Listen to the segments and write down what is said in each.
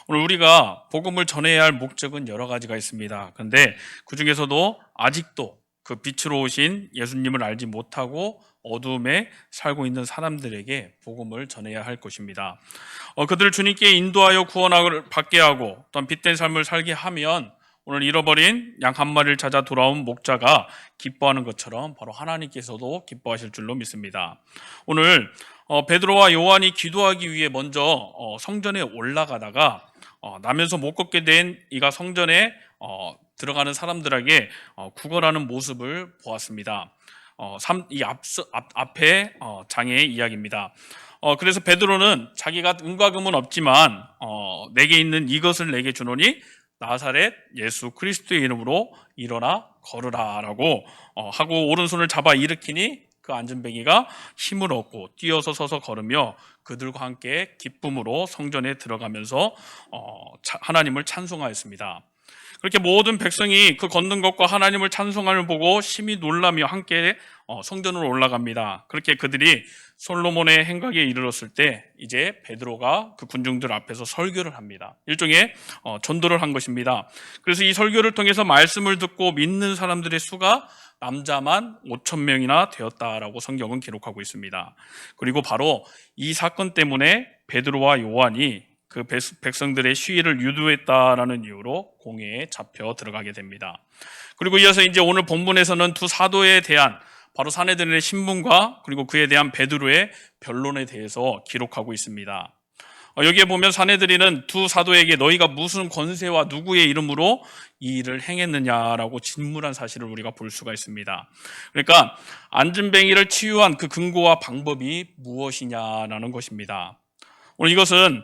오늘 우리가 복음을 전해야 할 목적은 여러 가지가 있습니다. 그런데 그 중에서도 아직도 그 빛으로 오신 예수님을 알지 못하고 어둠에 살고 있는 사람들에게 복음을 전해야 할 것입니다. 그들을 주님께 인도하여 구원을 받게 하고 또한 빛된 삶을 살게 하면 오늘 잃어버린 양 한 마리를 찾아 돌아온 목자가 기뻐하는 것처럼 바로 하나님께서도 기뻐하실 줄로 믿습니다. 오늘 베드로와 요한이 기도하기 위해 먼저 성전에 올라가다가 나면서 못 걷게 된 이가 성전에 들어가는 사람들에게 구걸하는 모습을 보았습니다. 이 앞에 장의 이야기입니다. 그래서 베드로는 자기가 은과 금은 없지만 내게 있는 이것을 내게 주노니 나사렛 예수 그리스도의 이름으로 일어나 걸으라 라고 하고 오른손을 잡아 일으키니 그 안전뱅이가 힘을 얻고 뛰어서 서서 걸으며 그들과 함께 기쁨으로 성전에 들어가면서 하나님을 찬송하였습니다. 그렇게 모든 백성이 그 걷는 것과 하나님을 찬송함을 보고 심히 놀라며 함께 성전으로 올라갑니다. 그렇게 그들이 솔로몬의 행각에 이르렀을 때 이제 베드로가 그 군중들 앞에서 설교를 합니다. 일종의 전도를 한 것입니다. 그래서 이 설교를 통해서 말씀을 듣고 믿는 사람들의 수가 남자만 5,000명이나 되었다라고 성경은 기록하고 있습니다. 그리고 바로 이 사건 때문에 베드로와 요한이 그 백성들의 시위를 유도했다라는 이유로 공회에 잡혀 들어가게 됩니다. 그리고 이어서 이제 오늘 본문에서는 두 사도에 대한 바로 사내들의 신분과 그리고 그에 대한 베드로의 변론에 대해서 기록하고 있습니다. 여기에 보면 사내들이는 두 사도에게 너희가 무슨 권세와 누구의 이름으로 이 일을 행했느냐라고 질문한 사실을 우리가 볼 수가 있습니다. 그러니까 안전뱅이를 치유한 그 근거와 방법이 무엇이냐라는 것입니다. 오늘 이것은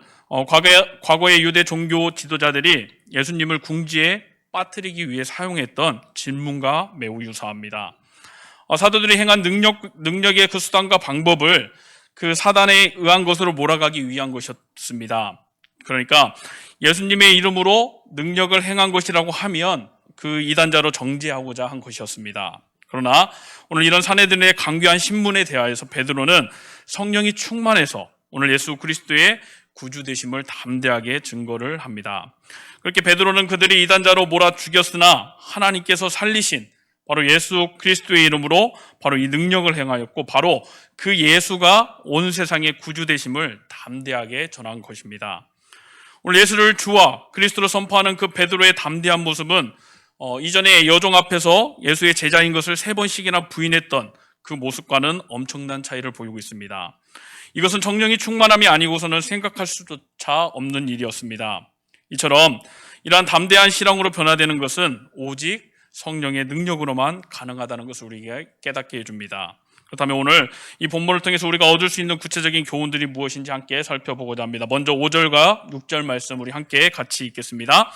과거의 유대 종교 지도자들이 예수님을 궁지에 빠뜨리기 위해 사용했던 질문과 매우 유사합니다. 사도들이 행한 능력의 그 수단과 방법을 그 사단에 의한 것으로 몰아가기 위한 것이었습니다. 그러니까 예수님의 이름으로 능력을 행한 것이라고 하면 그 이단자로 정죄하고자 한 것이었습니다. 그러나 오늘 이런 사내들의 강교한 신문에 대하여서 베드로는 성령이 충만해서 오늘 예수 그리스도의 구주 되심을 담대하게 증거를 합니다. 그렇게 베드로는 그들이 이단자로 몰아 죽였으나 하나님께서 살리신 바로 예수 그리스도의 이름으로 바로 이 능력을 행하였고 바로 그 예수가 온 세상의 구주 되심을 담대하게 전한 것입니다. 오늘 예수를 주와 그리스도로 선포하는 그 베드로의 담대한 모습은 이전에 여종 앞에서 예수의 제자인 것을 3번씩이나 부인했던 그 모습과는 엄청난 차이를 보이고 있습니다. 이것은 성령이 충만함이 아니고서는 생각할 수조차 없는 일이었습니다. 이처럼 이러한 담대한 신앙으로 변화되는 것은 오직 성령의 능력으로만 가능하다는 것을 우리에게 깨닫게 해줍니다. 그렇다면 오늘 이 본문을 통해서 우리가 얻을 수 있는 구체적인 교훈들이 무엇인지 함께 살펴보고자 합니다. 먼저 5절과 6절 말씀 우리 함께 같이 읽겠습니다.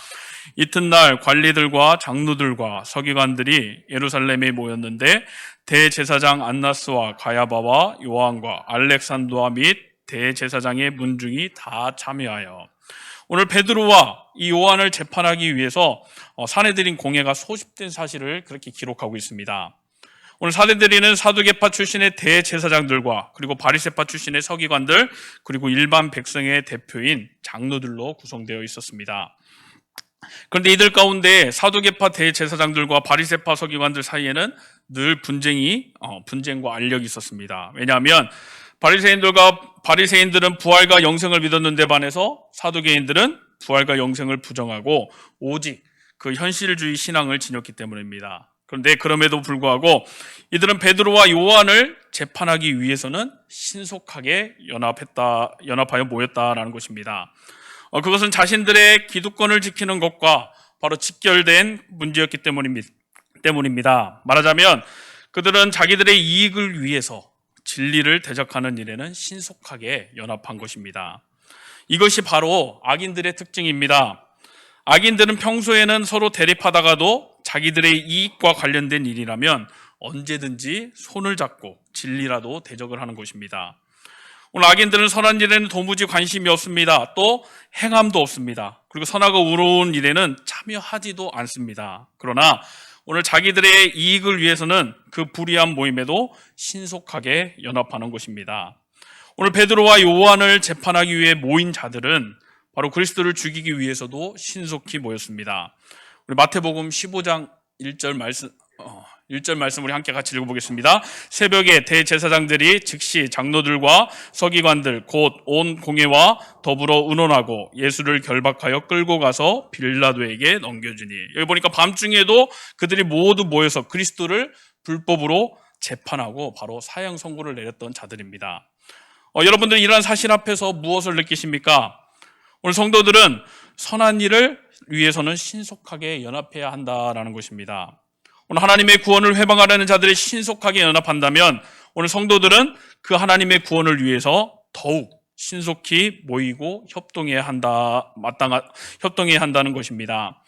이튿날 관리들과 장로들과 서기관들이 예루살렘에 모였는데 대제사장 안나스와 가야바와 요한과 알렉산더와 및 대제사장의 문중이 다 참여하여 오늘 베드로와 이 요한을 재판하기 위해서 사내들인 공회가 소집된 사실을 그렇게 기록하고 있습니다. 오늘 사내들이는 사두개파 출신의 대제사장들과 그리고 바리새파 출신의 서기관들 그리고 일반 백성의 대표인 장로들로 구성되어 있었습니다. 그런데 이들 가운데 사두개파 대제사장들과 바리새파 서기관들 사이에는 늘 분쟁과 알력이 있었습니다. 왜냐하면 바리새인들은 부활과 영생을 믿었는데 반해서 사두개인들은 부활과 영생을 부정하고 오직 그 현실주의 신앙을 지녔기 때문입니다. 그런데 그럼에도 불구하고 이들은 베드로와 요한을 재판하기 위해서는 신속하게 연합하여 모였다라는 것입니다. 그것은 자신들의 기득권을 지키는 것과 바로 직결된 문제였기 때문입니다. 말하자면 그들은 자기들의 이익을 위해서 진리를 대적하는 일에는 신속하게 연합한 것입니다. 이것이 바로 악인들의 특징입니다. 악인들은 평소에는 서로 대립하다가도 자기들의 이익과 관련된 일이라면 언제든지 손을 잡고 진리라도 대적을 하는 것입니다. 오늘 악인들은 선한 일에는 도무지 관심이 없습니다. 또 행함도 없습니다. 그리고 선하고 의로운 일에는 참여하지도 않습니다. 그러나 오늘 자기들의 이익을 위해서는 그 불의한 모임에도 신속하게 연합하는 것입니다. 오늘 베드로와 요한을 재판하기 위해 모인 자들은 바로 그리스도를 죽이기 위해서도 신속히 모였습니다. 우리 마태복음 15장 1절 말씀 1절 말씀 우리 함께 같이 읽어보겠습니다. 새벽에 대제사장들이 즉시 장로들과 서기관들 곧 온 공회와 더불어 의논하고 예수를 결박하여 끌고 가서 빌라도에게 넘겨주니, 여기 보니까 밤중에도 그들이 모두 모여서 그리스도를 불법으로 재판하고 바로 사형 선고를 내렸던 자들입니다. 여러분들 이러한 사실 앞에서 무엇을 느끼십니까? 오늘 성도들은 선한 일을 위해서는 신속하게 연합해야 한다라는 것입니다. 오늘 하나님의 구원을 회방하려는 자들이 신속하게 연합한다면 오늘 성도들은 그 하나님의 구원을 위해서 더욱 신속히 모이고 협동해야 한다는 것입니다.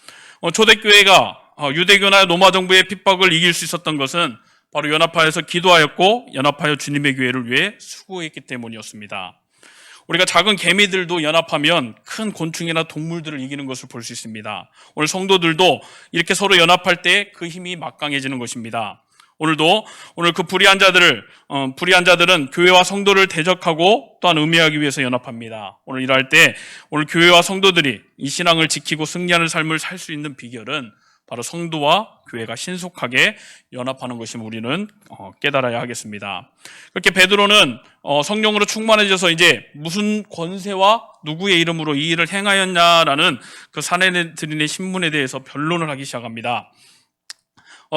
초대교회가 유대교나 로마 정부의 핍박을 이길 수 있었던 것은 바로 연합하여서 기도하였고 연합하여 주님의 교회를 위해 수고했기 때문이었습니다. 우리가 작은 개미들도 연합하면 큰 곤충이나 동물들을 이기는 것을 볼 수 있습니다. 오늘 성도들도 이렇게 서로 연합할 때 그 힘이 막강해지는 것입니다. 오늘 그 불의한 자들은 교회와 성도를 대적하고 또한 음해하기 위해서 연합합니다. 오늘 일할 때 오늘 교회와 성도들이 이 신앙을 지키고 승리하는 삶을 살 수 있는 비결은 바로 성도와 교회가 신속하게 연합하는 것임을 우리는 깨달아야 하겠습니다. 그렇게 베드로는 성령으로 충만해져서 이제 무슨 권세와 누구의 이름으로 이 일을 행하였냐라는 그 산헤드린의 신문에 대해서 변론을 하기 시작합니다.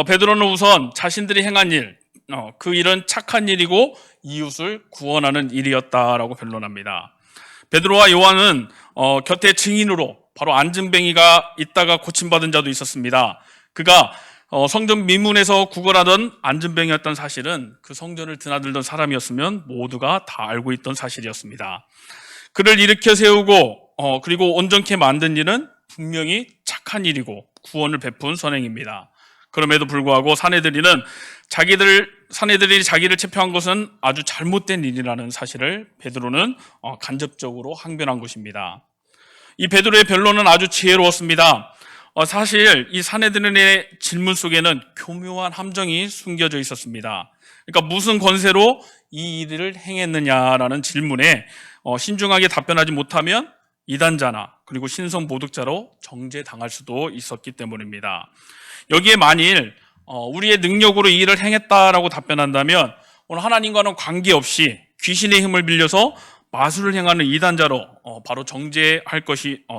베드로는 우선 자신들이 행한 일, 그 일은 착한 일이고 이웃을 구원하는 일이었다라고 변론합니다. 베드로와 요한은 곁에 증인으로 바로 안진뱅이가 있다가 고침받은 자도 있었습니다. 그가 성전 미문에서 구걸하던 안진뱅이였던 사실은 그 성전을 드나들던 사람이었으면 모두가 다 알고 있던 사실이었습니다. 그를 일으켜 세우고 그리고 온전케 만든 일은 분명히 착한 일이고 구원을 베푼 선행입니다. 그럼에도 불구하고 사내들이 자기를 체포한 것은 아주 잘못된 일이라는 사실을 베드로는 간접적으로 항변한 것입니다. 이 베드로의 변론은 아주 지혜로웠습니다. 사실 이 사내들의 질문 속에는 교묘한 함정이 숨겨져 있었습니다. 그러니까 무슨 권세로 이 일을 행했느냐라는 질문에 신중하게 답변하지 못하면 이단자나 그리고 신성 모독자로 정죄당할 수도 있었기 때문입니다. 여기에 만일 우리의 능력으로 이 일을 행했다라고 답변한다면 오늘 하나님과는 관계없이 귀신의 힘을 빌려서 마술을 행하는 이단자로 바로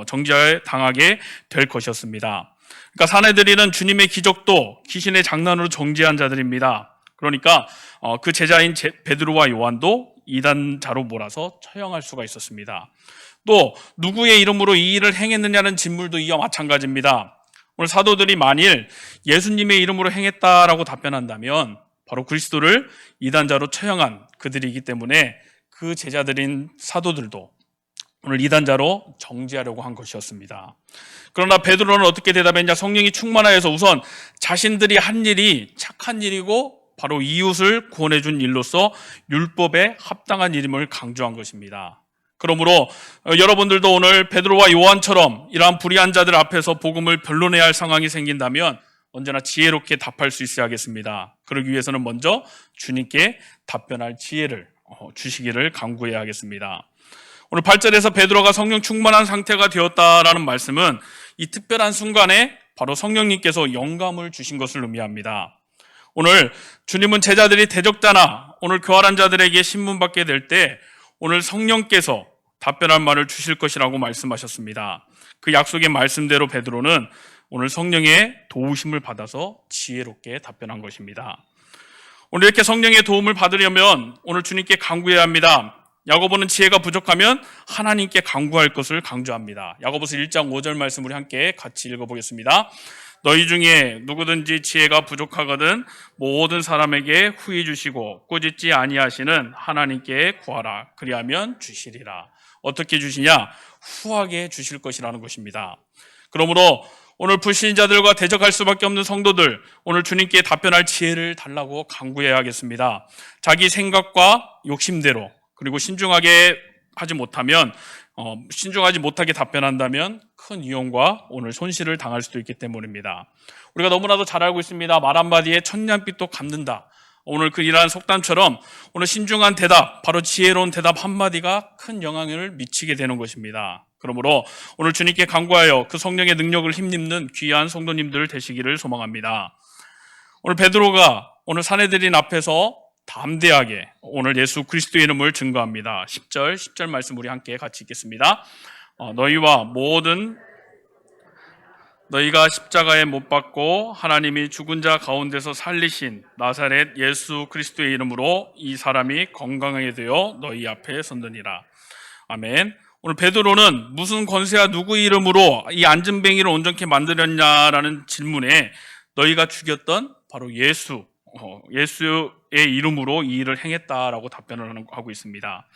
정죄당하게 될 것이었습니다. 그러니까 사내들이는 주님의 기적도 귀신의 장난으로 정죄한 자들입니다. 그러니까 그 제자인 베드로와 요한도 이단자로 몰아서 처형할 수가 있었습니다. 또 누구의 이름으로 이 일을 행했느냐는 질문도 이와 마찬가지입니다. 오늘 사도들이 만일 예수님의 이름으로 행했다라고 답변한다면 바로 그리스도를 이단자로 처형한 그들이기 때문에 그 제자들인 사도들도 오늘 이단자로 정죄하려고 한 것이었습니다. 그러나 베드로는 어떻게 대답했냐? 성령이 충만하여서 우선 자신들이 한 일이 착한 일이고 바로 이웃을 구원해 준 일로서 율법에 합당한 일임을 강조한 것입니다. 그러므로 여러분들도 오늘 베드로와 요한처럼 이러한 불의한 자들 앞에서 복음을 변론해야 할 상황이 생긴다면 언제나 지혜롭게 답할 수 있어야겠습니다. 그러기 위해서는 먼저 주님께 답변할 지혜를 주시기를 간구해야 하겠습니다. 오늘 8절에서 베드로가 성령 충만한 상태가 되었다라는 말씀은 이 특별한 순간에 바로 성령님께서 영감을 주신 것을 의미합니다. 오늘 주님은 제자들이 대적자나 오늘 교활한 자들에게 신문받게 될 때 오늘 성령께서 답변할 말을 주실 것이라고 말씀하셨습니다. 그 약속의 말씀대로 베드로는 오늘 성령의 도우심을 받아서 지혜롭게 답변한 것입니다. 오늘 이렇게 성령의 도움을 받으려면 오늘 주님께 간구해야 합니다. 야고보는 지혜가 부족하면 하나님께 간구할 것을 강조합니다. 야고보서 1장 5절 말씀 우리 함께 같이 읽어보겠습니다. 너희 중에 누구든지 지혜가 부족하거든 모든 사람에게 후히 주시고 꾸짖지 아니하시는 하나님께 구하라. 그리하면 주시리라. 어떻게 주시냐? 후하게 주실 것이라는 것입니다. 그러므로 오늘 불신자들과 대적할 수밖에 없는 성도들, 오늘 주님께 답변할 지혜를 달라고 간구해야 하겠습니다. 자기 생각과 욕심대로 그리고 신중하지 못하게 답변한다면 큰 위험과 오늘 손실을 당할 수도 있기 때문입니다. 우리가 너무나도 잘 알고 있습니다. 말 한마디에 천냥빚도 갚는다. 오늘 그 이러한 속담처럼 오늘 신중한 대답, 바로 지혜로운 대답 한마디가 큰 영향을 미치게 되는 것입니다. 그러므로 오늘 주님께 간구하여 그 성령의 능력을 힘입는 귀한 성도님들 되시기를 소망합니다. 오늘 베드로가 오늘 산헤드린 앞에서 담대하게 오늘 예수 그리스도의 이름을 증거합니다. 10절 말씀 우리 함께 같이 읽겠습니다. 너희가 십자가에 못 박고 하나님이 죽은 자 가운데서 살리신 나사렛 예수 그리스도의 이름으로 이 사람이 건강하게 되어 너희 앞에 선드니라. 아멘. 오늘 베드로는 무슨 권세와 누구의 이름으로 이 안진뱅이를 온전케 만들었냐라는 질문에 너희가 죽였던 바로 예수의 이름으로 이 일을 행했다라고 답변을 하고 있습니다.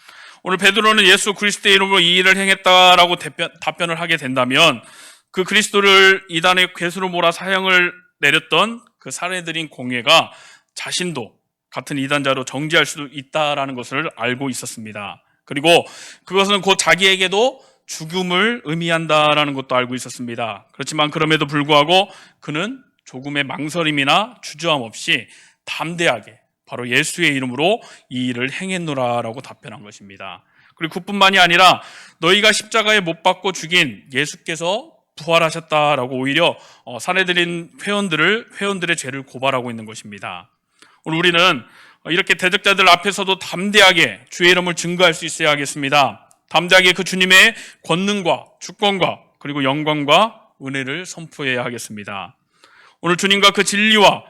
오늘 베드로는 예수 그리스도의 이름으로 이 일을 행했다라고 답변을 하게 된다면 그 그리스도를 이단의 괴수로 몰아 사형을 내렸던 그 산헤드린 공회가 자신도 같은 이단자로 정죄할 수도 있다라는 것을 알고 있었습니다. 그리고 그것은 곧 자기에게도 죽음을 의미한다라는 것도 알고 있었습니다. 그렇지만 그럼에도 불구하고 그는 조금의 망설임이나 주저함 없이 담대하게 바로 예수의 이름으로 이 일을 행했노라라고 답변한 것입니다. 그리고 그뿐만이 아니라 너희가 십자가에 못 박고 죽인 예수께서 부활하셨다라고 오히려 산헤드린 회원들의 죄를 고발하고 있는 것입니다. 오늘 우리는 이렇게 대적자들 앞에서도 담대하게 주의 이름을 증거할 수 있어야 하겠습니다. 담대하게 그 주님의 권능과 주권과 그리고 영광과 은혜를 선포해야 하겠습니다. 오늘 주님과 그 진리와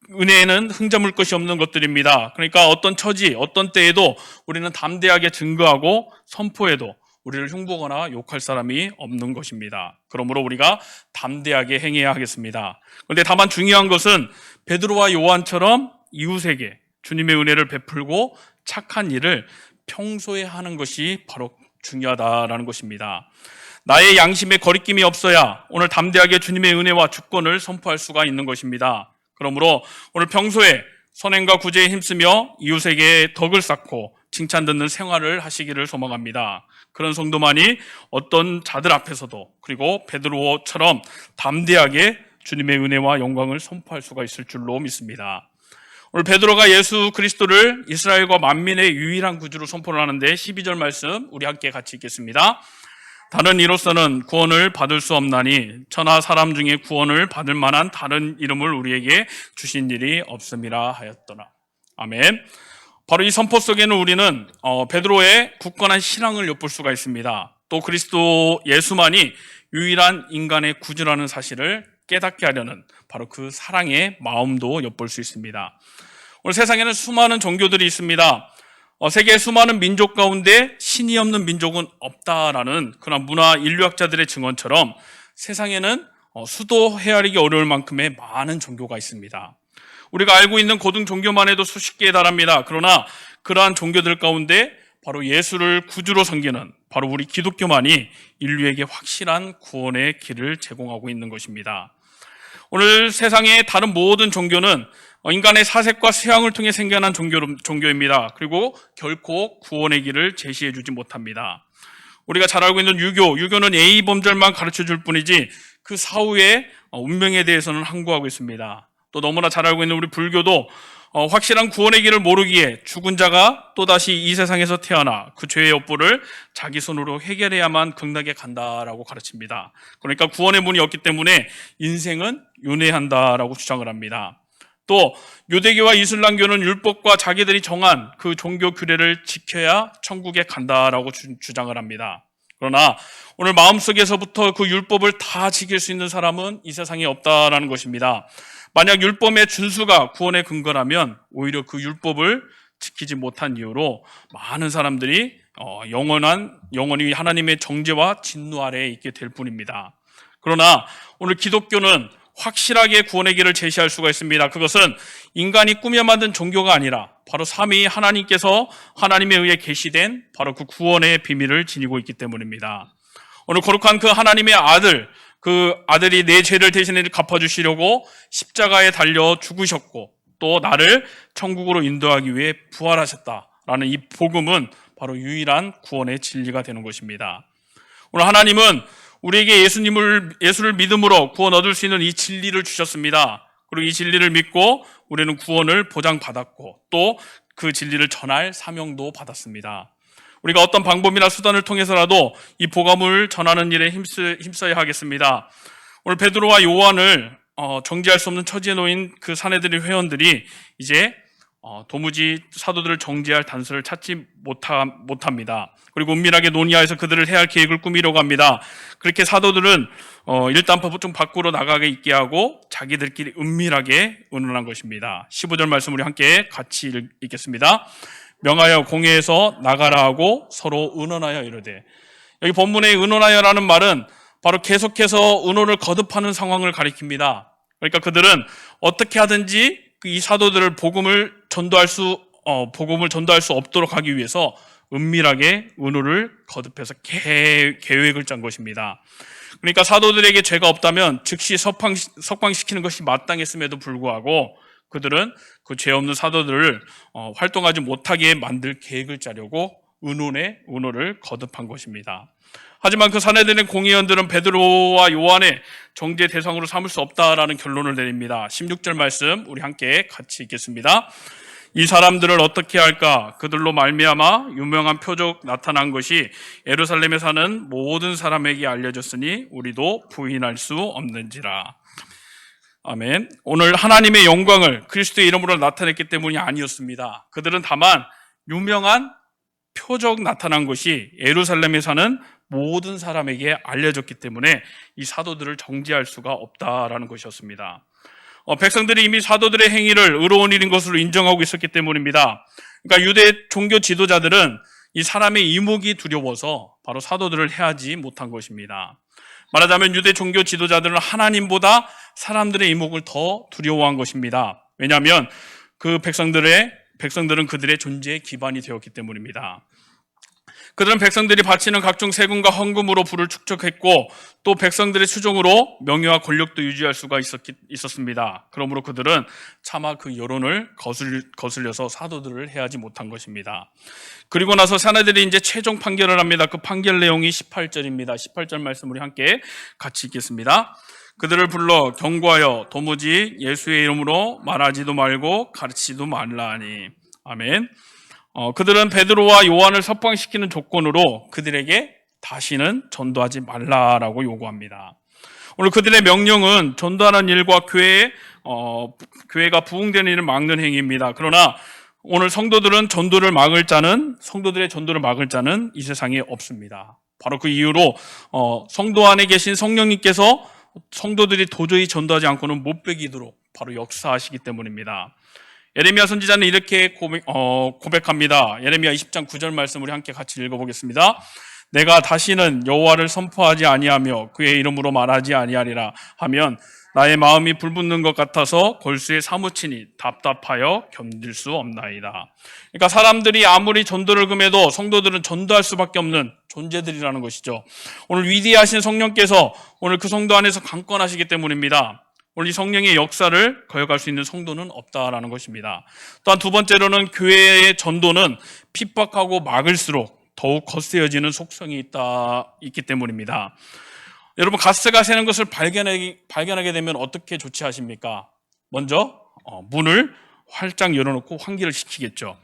은혜에는 흠잡을 것이 없는 것들입니다. 그러니까 어떤 처지, 어떤 때에도 우리는 담대하게 증거하고 선포해도 우리를 흉보거나 욕할 사람이 없는 것입니다. 그러므로 우리가 담대하게 행해야 하겠습니다. 그런데 다만 중요한 것은 베드로와 요한처럼 이웃에게 주님의 은혜를 베풀고 착한 일을 평소에 하는 것이 바로 중요하다라는 것입니다. 나의 양심에 거리낌이 없어야 오늘 담대하게 주님의 은혜와 주권을 선포할 수가 있는 것입니다. 그러므로 오늘 평소에 선행과 구제에 힘쓰며 이웃에게 덕을 쌓고 칭찬 듣는 생활을 하시기를 소망합니다. 그런 성도만이 어떤 자들 앞에서도 그리고 베드로처럼 담대하게 주님의 은혜와 영광을 선포할 수가 있을 줄로 믿습니다. 오늘 베드로가 예수 그리스도를 이스라엘과 만민의 유일한 구주로 선포를 하는데 12절 말씀 우리 함께 같이 읽겠습니다. 다른 이로서는 구원을 받을 수 없나니 천하 사람 중에 구원을 받을 만한 다른 이름을 우리에게 주신 일이 없음이라 하였더라. 아멘. 바로 이 선포 속에는 우리는 베드로의 굳건한 신앙을 엿볼 수가 있습니다. 또 그리스도 예수만이 유일한 인간의 구주라는 사실을 깨닫게 하려는 바로 그 사랑의 마음도 엿볼 수 있습니다. 오늘 세상에는 수많은 종교들이 있습니다. 세계의 수많은 민족 가운데 신이 없는 민족은 없다라는 그런 문화 인류학자들의 증언처럼 세상에는 수도 헤아리기 어려울 만큼의 많은 종교가 있습니다. 우리가 알고 있는 고등 종교만 해도 수십 개에 달합니다. 그러나 그러한 종교들 가운데 바로 예수를 구주로 섬기는 바로 우리 기독교만이 인류에게 확실한 구원의 길을 제공하고 있는 것입니다. 오늘 세상의 다른 모든 종교는 인간의 사색과 수양을 통해 생겨난 종교입니다. 그리고 결코 구원의 길을 제시해 주지 못합니다. 우리가 잘 알고 있는 유교는 A범절만 가르쳐 줄 뿐이지 그 사후의 운명에 대해서는 항구하고 있습니다. 또 너무나 잘 알고 있는 우리 불교도 확실한 구원의 길을 모르기에 죽은 자가 또다시 이 세상에서 태어나 그 죄의 여부를 자기 손으로 해결해야만 극락에 간다라고 가르칩니다. 그러니까 구원의 문이 없기 때문에 인생은 윤회한다라고 주장을 합니다. 또 유대교와 이슬람교는 율법과 자기들이 정한 그 종교 규례를 지켜야 천국에 간다라고 주장을 합니다. 그러나 오늘 마음속에서부터 그 율법을 다 지킬 수 있는 사람은 이 세상에 없다라는 것입니다. 만약 율법의 준수가 구원의 근거라면 오히려 그 율법을 지키지 못한 이유로 많은 사람들이 영원히 하나님의 정죄와 진노 아래에 있게 될 뿐입니다. 그러나 오늘 기독교는 확실하게 구원의 길을 제시할 수가 있습니다. 그것은 인간이 꾸며 만든 종교가 아니라 바로 삼위 하나님께서 하나님에 의해 계시된 바로 그 구원의 비밀을 지니고 있기 때문입니다. 오늘 거룩한 그 하나님의 아들, 그 아들이 내 죄를 대신에 갚아주시려고 십자가에 달려 죽으셨고 또 나를 천국으로 인도하기 위해 부활하셨다라는 이 복음은 바로 유일한 구원의 진리가 되는 것입니다. 오늘 하나님은 우리에게 예수를 믿음으로 구원 얻을 수 있는 이 진리를 주셨습니다. 그리고 이 진리를 믿고 우리는 구원을 보장받았고 또 그 진리를 전할 사명도 받았습니다. 우리가 어떤 방법이나 수단을 통해서라도 이 복음을 전하는 일에 힘써야 하겠습니다. 오늘 베드로와 요한을 정지할 수 없는 처지에 놓인 그 사내들의 회원들이 이제 도무지 사도들을 정지할 단서를 찾지 못합니다. 그리고 은밀하게 논의하여서 그들을 해야 할 계획을 꾸미려고 합니다. 그렇게 사도들은 일단 좀 밖으로 나가게 있게 하고 자기들끼리 은밀하게 의논한 것입니다. 15절 말씀 우리 함께 같이 읽겠습니다. 명하여 공회에서 나가라 하고 서로 의논하여 이르되, 여기 본문의 의논하여라는 말은 바로 계속해서 의논을 거듭하는 상황을 가리킵니다. 그러니까 그들은 어떻게 하든지 이 사도들을 복음을 전도할 수 없도록 하기 위해서 은밀하게 의논을 거듭해서 계획을 짠 것입니다. 그러니까 사도들에게 죄가 없다면 즉시 석방시키는 것이 마땅했음에도 불구하고 그들은 그 죄 없는 사도들을 활동하지 못하게 만들 계획을 짜려고 의논을 거듭한 것입니다. 하지만 그 사내들의 공의원들은 베드로와 요한의 정죄 대상으로 삼을 수 없다라는 결론을 내립니다. 16절 말씀 우리 함께 같이 읽겠습니다. 이 사람들을 어떻게 할까? 그들로 말미암아 유명한 표적 나타난 것이 예루살렘에 사는 모든 사람에게 알려졌으니 우리도 부인할 수 없는지라. 아멘. 오늘 하나님의 영광을 그리스도의 이름으로 나타냈기 때문이 아니었습니다. 그들은 다만 유명한 표적 나타난 것이 예루살렘에 사는 모든 사람에게 알려졌기 때문에 이 사도들을 정지할 수가 없다라는 것이었습니다. 백성들이 이미 사도들의 행위를 의로운 일인 것으로 인정하고 있었기 때문입니다. 그러니까 유대 종교 지도자들은 이 사람의 이목이 두려워서 바로 사도들을 해하지 못한 것입니다. 말하자면 유대 종교 지도자들은 하나님보다 사람들의 이목을 더 두려워한 것입니다. 왜냐하면 그 백성들은 그들의 존재의 기반이 되었기 때문입니다. 그들은 백성들이 바치는 각종 세금과 헌금으로 부를 축적했고 또 백성들의 추종으로 명예와 권력도 유지할 수가 있었습니다. 그러므로 그들은 차마 그 여론을 거슬려서 사도들을 해하지 못한 것입니다. 그리고 나서 사내들이 이제 최종 판결을 합니다. 그 판결 내용이 18절입니다. 18절 말씀 우리 함께 같이 읽겠습니다. 그들을 불러 경고하여 도무지 예수의 이름으로 말하지도 말고 가르치지도 말라 하니. 아멘. 그들은 베드로와 요한을 석방시키는 조건으로 그들에게 다시는 전도하지 말라라고 요구합니다. 오늘 그들의 명령은 전도하는 일과 교회가 부흥되는 일을 막는 행위입니다. 그러나 오늘 성도들의 전도를 막을 자는 이 세상에 없습니다. 바로 그 이유로 성도 안에 계신 성령님께서 성도들이 도저히 전도하지 않고는 못 베기도록 바로 역사하시기 때문입니다. 예레미야 선지자는 이렇게 고백합니다. 예레미야 20장 9절 말씀 우리 함께 같이 읽어보겠습니다. 내가 다시는 여호와를 선포하지 아니하며 그의 이름으로 말하지 아니하리라 하면 나의 마음이 불붙는 것 같아서 골수에 사무치니 답답하여 견딜 수 없나이다. 그러니까 사람들이 아무리 전도를 금해도 성도들은 전도할 수밖에 없는 존재들이라는 것이죠. 오늘 위대하신 성령께서 오늘 그 성도 안에서 강권하시기 때문입니다. 오늘 이 성령의 역사를 거역할 수 있는 성도는 없다라는 것입니다. 또한 두 번째로는 교회의 전도는 핍박하고 막을수록 더욱 거세어지는 속성이 있기 때문입니다. 여러분, 가스가 새는 것을 발견하게 되면 어떻게 조치하십니까? 먼저 문을 활짝 열어놓고 환기를 시키겠죠.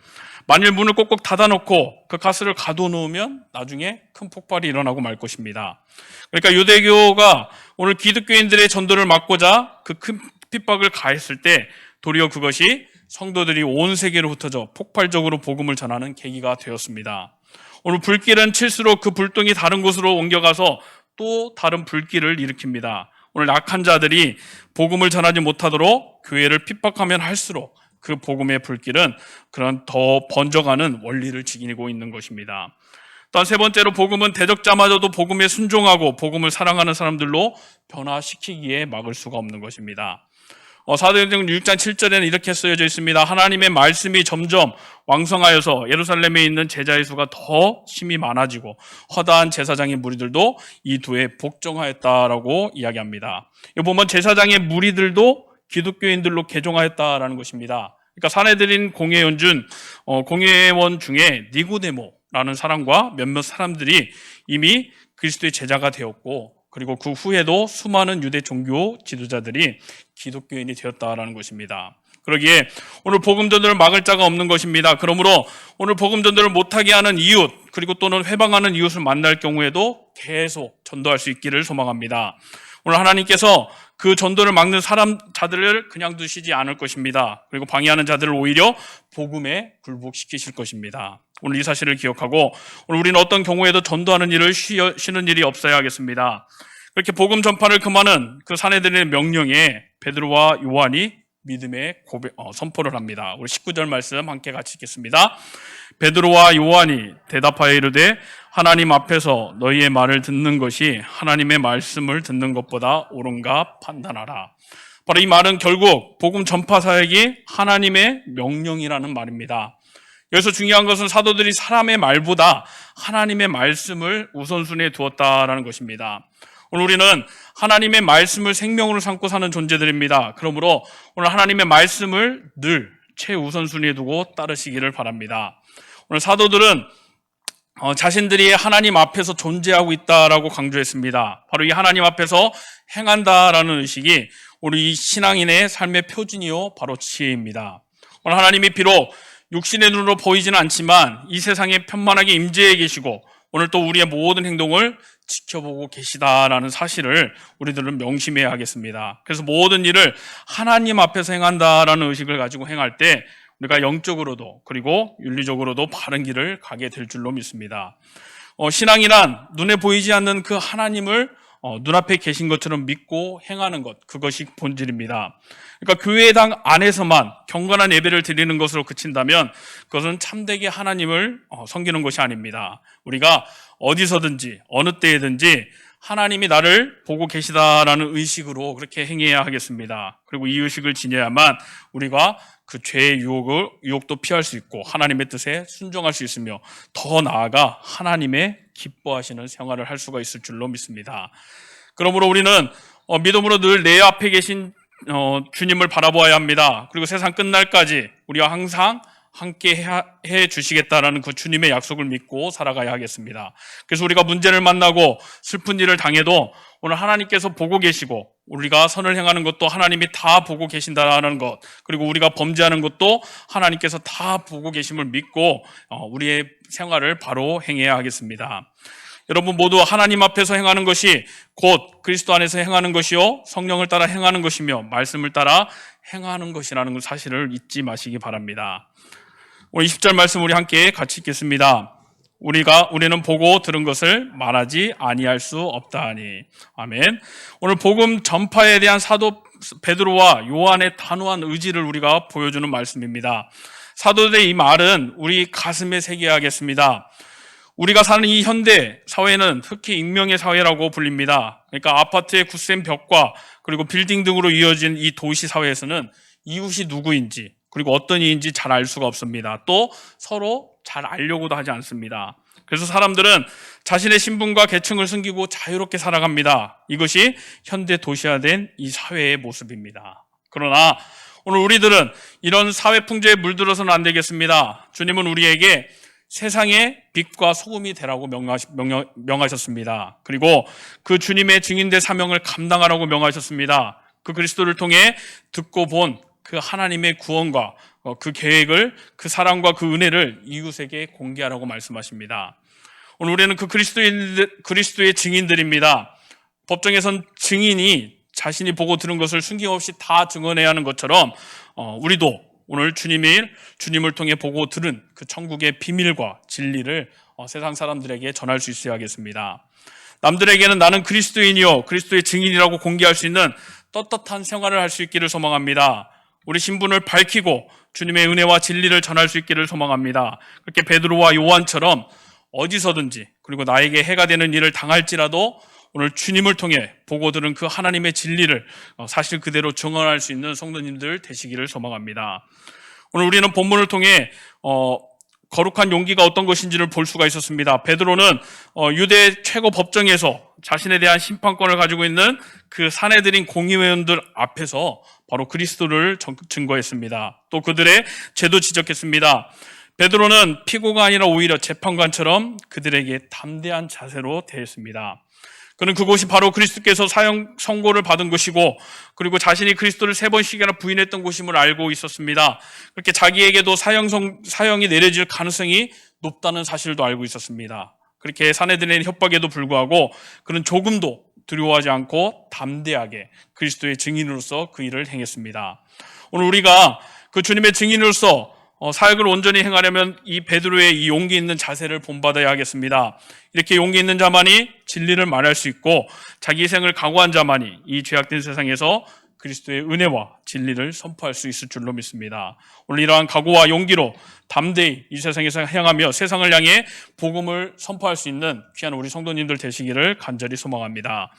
만일 문을 꼭꼭 닫아놓고 그 가스를 가둬놓으면 나중에 큰 폭발이 일어나고 말 것입니다. 그러니까 유대교가 오늘 기독교인들의 전도를 막고자 그 큰 핍박을 가했을 때 도리어 그것이 성도들이 온 세계로 흩어져 폭발적으로 복음을 전하는 계기가 되었습니다. 오늘 불길은 칠수록 그 불똥이 다른 곳으로 옮겨가서 또 다른 불길을 일으킵니다. 오늘 악한 자들이 복음을 전하지 못하도록 교회를 핍박하면 할수록 그 복음의 불길은 그런 더 번져가는 원리를 지니고 있는 것입니다. 또한 세 번째로 복음은 대적자마저도 복음에 순종하고 복음을 사랑하는 사람들로 변화시키기에 막을 수가 없는 것입니다. 사도행전 6장 7절에는 이렇게 쓰여져 있습니다. 하나님의 말씀이 점점 왕성하여서 예루살렘에 있는 제자의 수가 더 심히 많아지고 허다한 제사장의 무리들도 이 도에 복종하였다라고 이야기합니다. 이거 보면 제사장의 무리들도 기독교인들로 개종하였다라는 것입니다. 그러니까 사내들인 공회원 중에 니고데모라는 사람과 몇몇 사람들이 이미 그리스도의 제자가 되었고 그리고 그 후에도 수많은 유대 종교 지도자들이 기독교인이 되었다라는 것입니다. 그러기에 오늘 복음 전도를 막을 자가 없는 것입니다. 그러므로 오늘 복음 전도를 못하게 하는 이웃, 그리고 또는 회방하는 이웃을 만날 경우에도 계속 전도할 수 있기를 소망합니다. 오늘 하나님께서 그 전도를 막는 자들을 그냥 두시지 않을 것입니다. 그리고 방해하는 자들을 오히려 복음에 굴복시키실 것입니다. 오늘 이 사실을 기억하고 오늘 우리는 어떤 경우에도 전도하는 일을 쉬는 일이 없어야 하겠습니다. 그렇게 복음 전파를 금하는 그 사내들의 명령에 베드로와 요한이 믿음의 선포를 합니다. 우리 19절 말씀 함께 같이 읽겠습니다. 베드로와 요한이 대답하여 이르되 하나님 앞에서 너희의 말을 듣는 것이 하나님의 말씀을 듣는 것보다 옳은가 판단하라. 바로 이 말은 결국 복음 전파 사역이 하나님의 명령이라는 말입니다. 여기서 중요한 것은 사도들이 사람의 말보다 하나님의 말씀을 우선순위에 두었다라는 것입니다. 오늘 우리는 하나님의 말씀을 생명으로 삼고 사는 존재들입니다. 그러므로 오늘 하나님의 말씀을 늘 최우선순위에 두고 따르시기를 바랍니다. 오늘 사도들은 자신들이 하나님 앞에서 존재하고 있다라고 강조했습니다. 바로 이 하나님 앞에서 행한다라는 의식이 우리 신앙인의 삶의 표준이요 바로 지혜입니다. 오늘 하나님이 비록 육신의 눈으로 보이지는 않지만 이 세상에 편만하게 임재해 계시고 오늘 또 우리의 모든 행동을 지켜보고 계시다라는 사실을 우리들은 명심해야 하겠습니다. 그래서 모든 일을 하나님 앞에서 행한다라는 의식을 가지고 행할 때 우리가 영적으로도 그리고 윤리적으로도 바른 길을 가게 될 줄로 믿습니다. 신앙이란 눈에 보이지 않는 그 하나님을 눈앞에 계신 것처럼 믿고 행하는 것, 그것이 본질입니다. 그러니까 교회당 안에서만 경건한 예배를 드리는 것으로 그친다면 그것은 참되게 하나님을 섬기는 것이 아닙니다. 우리가 어디서든지 어느 때에든지 하나님이 나를 보고 계시다라는 의식으로 그렇게 행해야 하겠습니다. 그리고 이 의식을 지녀야만 우리가 그 죄의 유혹도 피할 수 있고 하나님의 뜻에 순종할 수 있으며 더 나아가 하나님의 기뻐하시는 생활을 할 수가 있을 줄로 믿습니다. 그러므로 우리는 믿음으로 늘 내 앞에 계신 주님을 바라보아야 합니다. 그리고 세상 끝날까지 우리와 항상 함께 해 주시겠다라는 그 주님의 약속을 믿고 살아가야 하겠습니다. 그래서 우리가 문제를 만나고 슬픈 일을 당해도 오늘 하나님께서 보고 계시고 우리가 선을 행하는 것도 하나님이 다 보고 계신다는 것, 그리고 우리가 범죄하는 것도 하나님께서 다 보고 계심을 믿고 우리의 생활을 바로 행해야 하겠습니다. 여러분 모두 하나님 앞에서 행하는 것이 곧 그리스도 안에서 행하는 것이요 성령을 따라 행하는 것이며 말씀을 따라 행하는 것이라는 사실을 잊지 마시기 바랍니다. 오늘 20절 말씀 우리 함께 같이 읽겠습니다. 우리는 보고 들은 것을 말하지 아니할 수 없다하니. 아멘. 오늘 복음 전파에 대한 사도 베드로와 요한의 단호한 의지를 우리가 보여주는 말씀입니다. 사도들의 이 말은 우리 가슴에 새겨야 하겠습니다. 우리가 사는 이 현대 사회는 특히 익명의 사회라고 불립니다. 그러니까 아파트의 굳센 벽과 그리고 빌딩 등으로 이어진 이 도시 사회에서는 이웃이 누구인지 그리고 어떤 이인지 잘 알 수가 없습니다. 또 서로 잘 알려고도 하지 않습니다. 그래서 사람들은 자신의 신분과 계층을 숨기고 자유롭게 살아갑니다. 이것이 현대 도시화된 이 사회의 모습입니다. 그러나 오늘 우리들은 이런 사회 풍조에 물들어서는 안 되겠습니다. 주님은 우리에게 세상의 빛과 소금이 되라고 명하셨습니다. 그리고 그 주님의 증인된 사명을 감당하라고 명하셨습니다. 그 그리스도를 통해 듣고 본 그 하나님의 구원과 그 계획을, 그 사랑과 그 은혜를 이웃에게 공개하라고 말씀하십니다. 오늘 우리는 그 그리스도의 증인들입니다. 법정에선 증인이 자신이 보고 들은 것을 숨김없이 다 증언해야 하는 것처럼 우리도 오늘 주님을 통해 보고 들은 그 천국의 비밀과 진리를 세상 사람들에게 전할 수 있어야 하겠습니다. 남들에게는 나는 그리스도인이요 그리스도의 증인이라고 공개할 수 있는 떳떳한 생활을 할 수 있기를 소망합니다. 우리 신분을 밝히고 주님의 은혜와 진리를 전할 수 있기를 소망합니다. 그렇게 베드로와 요한처럼 어디서든지 그리고 나에게 해가 되는 일을 당할지라도 오늘 주님을 통해 보고 들은 그 하나님의 진리를 사실 그대로 증언할 수 있는 성도님들 되시기를 소망합니다. 오늘 우리는 본문을 통해 거룩한 용기가 어떤 것인지를 볼 수가 있었습니다. 베드로는 유대 최고 법정에서 자신에 대한 심판권을 가지고 있는 그 사내들인 공의회원들 앞에서 바로 그리스도를 증거했습니다. 또 그들의 죄도 지적했습니다. 베드로는 피고가 아니라 오히려 재판관처럼 그들에게 담대한 자세로 대했습니다. 그는 그곳이 바로 그리스도께서 사형 선고를 받은 것이고, 그리고 자신이 그리스도를 3번씩이나 부인했던 곳임을 알고 있었습니다. 그렇게 자기에게도 사형이 내려질 가능성이 높다는 사실도 알고 있었습니다. 그렇게 사내들의 협박에도 불구하고 그는 조금도 두려워하지 않고 담대하게 그리스도의 증인으로서 그 일을 행했습니다. 오늘 우리가 그 주님의 증인으로서 사역을 온전히 행하려면 이 베드로의 이 용기 있는 자세를 본받아야 하겠습니다. 이렇게 용기 있는 자만이 진리를 말할 수 있고, 자기 희생을 각오한 자만이 이 죄악된 세상에서 그리스도의 은혜와 진리를 선포할 수 있을 줄로 믿습니다. 오늘 이러한 각오와 용기로 담대히 이 세상에서 행하며 세상을 향해 복음을 선포할 수 있는 귀한 우리 성도님들 되시기를 간절히 소망합니다.